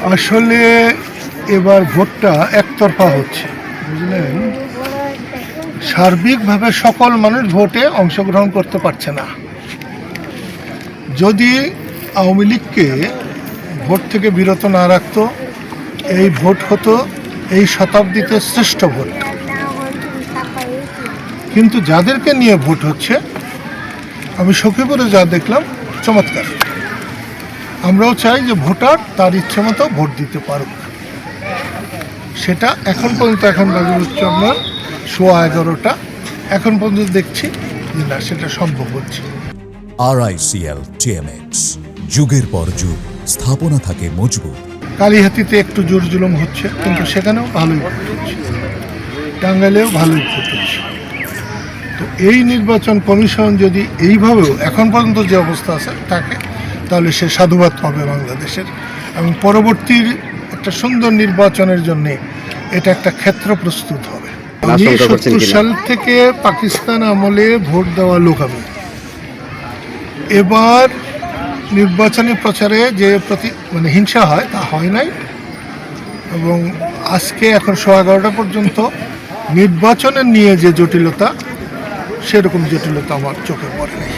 আসলে এবার ভোটটা একতরফা হচ্ছে, বুঝলেন। সার্বিকভাবে সকল মানুষ ভোটে অংশগ্রহণ করতে পারছে না। যদি আওয়ামী লীগকে ভোট থেকে বিরত না রাখতো, এই ভোট হতো এই শতাব্দীতে শ্রেষ্ঠ ভোট। কিন্তু যাদেরকে নিয়ে ভোট হচ্ছে, আমি সখীপুরে যা দেখলাম চমৎকার। আমরাও চাই যে ভোটার তার ইচ্ছে মতো ভোট দিতে পারুক। সেটা এখন পর্যন্ত, এখন বাজে হচ্ছে আপনার 11:15, এখন পর্যন্ত দেখছি যে না, সেটা সম্ভব হচ্ছে। RICL TMX, যুগের পর যুগ স্থাপনা থাকে মজবুত। কালীহাতিতে একটু জোর জুলুম হচ্ছে, কিন্তু সেখানেও ভালোই ভোট হচ্ছে, টাঙ্গাইলেও ভালোই ভোট হচ্ছে। তো এই নির্বাচন কমিশন যদি এইভাবেও এখন পর্যন্ত যে অবস্থা আছে থাকে, তাহলে সে সাধুবাদ পাবে বাংলাদেশের, এবং পরবর্তী একটা সুন্দর নির্বাচনের জন্য এটা একটা ক্ষেত্র প্রস্তুত হবে। 1970 সাল থেকে পাকিস্তান আমলে ভোট দেওয়া লোক আমি। এবার নির্বাচনী প্রচারে যে হিংসা হয়, তা হয় নাই। এবং আজকে এখন 11:15 পর্যন্ত নির্বাচনের নিয়ে যে জটিলতা, সেরকম জটিলতা আমার চোখে পড়ে নাই।